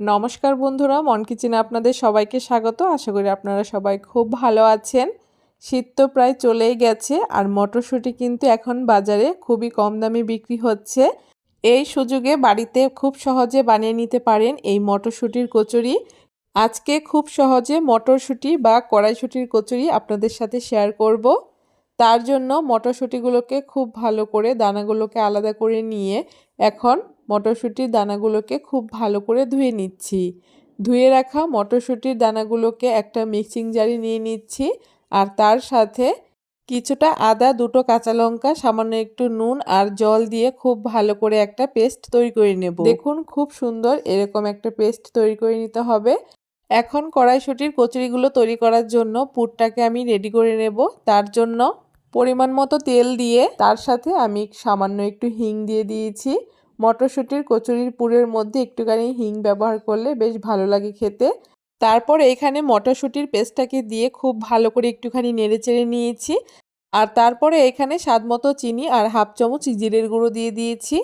নমস্কার বন্ধুরা, মন কিচেনে আপনাদের সবাইকে স্বাগত। আশা করি আপনারা সবাই খুব ভালো আছেন। শীত তো প্রায় চলেই গেছে আর মটরশুঁটি কিন্তু এখন বাজারে খুবই কম দামে বিক্রি হচ্ছে। এই সুযোগে বাড়িতে খুব সহজে বানিয়ে নিতে পারেন এই মটরশুঁটির কচুরি। আজকে খুব সহজে মটরশুঁটি বা কড়াইশুঁটির কচুরি আপনাদের সাথে শেয়ার করব। তার জন্য মটরশুঁটিগুলোকে খুব ভালো করে দানাগুলোকে আলাদা করে নিয়ে এখন মটরশুঁটির দানাগুলোকে খুব ভালো করে ধুয়ে নিচ্ছি। ধুয়ে রাখা মটরশুঁটির দানাগুলোকে একটা মিক্সিং জারে নিয়ে নিচ্ছি আর তার সাথে কিছুটা আদা, দুটো কাঁচা লঙ্কা, সামান্য একটু নুন আর জল দিয়ে খুব ভালো করে একটা পেস্ট তৈরি করে নেব। দেখুন খুব সুন্দর এরকম একটা পেস্ট তৈরি করে নিতে হবে। এখন কড়াইশুঁটির কচুরিগুলো তৈরি করার জন্য পুরটাকে আমি রেডি করে নেব। তার জন্য পরিমাণ মতো তেল দিয়ে তার সাথে আমি সামান্য একটু হিং দিয়ে দিয়েছি। মটরশুঁটির কচুরির পুরের মধ্যে একটুখানি হিং ব্যবহার করলে বেশ ভালো লাগে খেতে। তারপর এখানে মটরশুঁটির পেস্টটাকে দিয়ে খুব ভালো করে একটুখানি নেড়েচেড়ে নিয়েছি আর তারপরে এখানে স্বাদমতো চিনি আর হাফ চামচ জিরের গুঁড়ো দিয়ে দিয়েছি।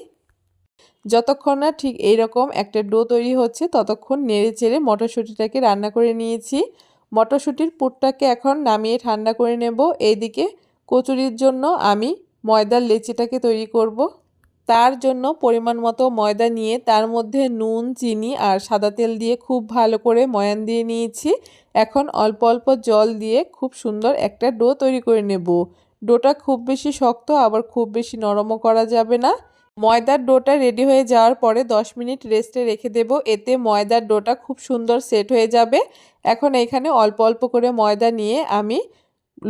যতক্ষণ না ঠিক এইরকম একটা ডো তৈরি হচ্ছে ততক্ষণ নেড়েচেড়ে মটরশুঁটিটাকে রান্না করে নিয়েছি। মটরশুঁটির পুরটাকে এখন নামিয়ে ঠান্ডা করে নেব। এইদিকে কচুরির জন্য আমি ময়দার লেচিটাকে তৈরি করব। তার জন্য পরিমাণ মতো ময়দা নিয়ে তার মধ্যে নুন, চিনি আর সাদা তেল দিয়ে খুব ভালো করে ময়ান দিয়ে নিয়েছি। এখন অল্প অল্প জল দিয়ে খুব সুন্দর একটা ডো তৈরি করে নেব। ডোটা খুব বেশি শক্ত আবার খুব বেশি নরমও করা যাবে না। ময়দার ডোটা রেডি হয়ে যাওয়ার পরে 10 মিনিট রেস্টে রেখে দেব। এতে ময়দার ডোটা খুব সুন্দর সেট হয়ে যাবে। এখন এখানে অল্প অল্প করে ময়দা নিয়ে আমি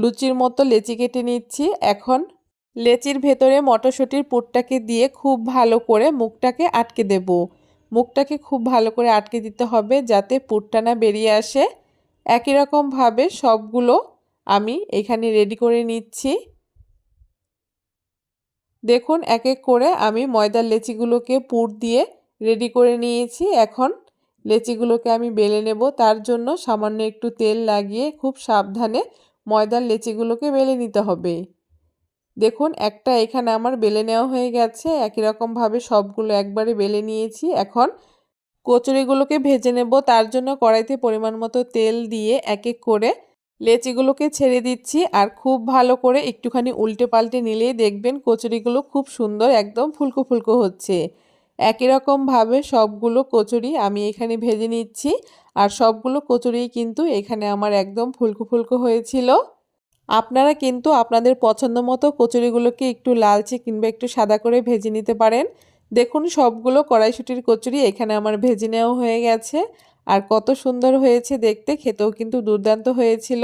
লুচির মতো লেচি কেটে নিচ্ছি। এখন লেচির ভেতরে মটরশুঁটির পুরটাকে দিয়ে খুব ভালো করে মুখটাকে আটকে দেব। মুখটাকে খুব ভালো করে আটকে দিতে হবে যাতে পুরটা না বেরিয়ে আসে। একই রকমভাবে সবগুলো আমি এখানে রেডি করে নিচ্ছি। দেখুন এক এক করে আমি ময়দার লেচিগুলোকে পুর দিয়ে রেডি করে নিয়েছি। এখন লেচিগুলোকে আমি বেলে নেব। তার জন্য সামান্য একটু তেল লাগিয়ে খুব সাবধানে ময়দার লেচিগুলোকে বেলে নিতে হবে। দেখুন একটা এখানে আমার বেলে নেওয়া হয়ে গেছে। একই রকমভাবে সবগুলো একবারে বেলে নিয়েছি। এখন কচুরিগুলোকে ভেজে নেব। তার জন্য কড়াইতে পরিমাণ মতো তেল দিয়ে এক এক করে লেচিগুলোকে ছেড়ে দিচ্ছি আর খুব ভালো করে একটুখানি উল্টে পাল্টে নিলেই দেখবেন কচুরিগুলো খুব সুন্দর একদম ফুলকো ফুলকো হচ্ছে। একই রকমভাবে সবগুলো কচুরি আমি এখানে ভেজে নিচ্ছি আর সবগুলো কচুরি কিন্তু এখানে আমার একদম ফুলকো ফুলকো হয়েছিল। আপনারা কিন্তু আপনাদের পছন্দ মতো কচুরিগুলোকে একটু লালচে কিংবা একটু সাদা করে ভেজে নিতে পারেন। দেখুন সবগুলো কড়াইশুঁটির কচুরি এখানে আমার ভেজে নেওয়া হয়ে গেছে আর কত সুন্দর হয়েছে দেখতে, খেতেও কিন্তু দুর্দান্ত হয়েছিল।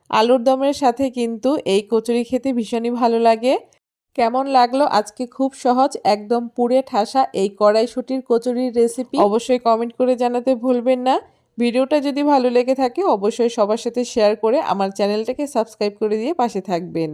আলুর দমের সাথে কিন্তু এই কচুরি খেতে ভীষণই ভালো লাগে। কেমন লাগলো আজকে খুব সহজ একদম পুড়ে ঠাসা এই কড়াইশুঁটির কচুরির রেসিপি অবশ্যই কমেন্ট করে জানাতে ভুলবেন না। ভিডিওটা যদি ভালো লেগে থাকে অবশ্যই সবার সাথে শেয়ার করে আমার চ্যানেলটাকে সাবস্ক্রাইব করে দিয়ে পাশে থাকবেন।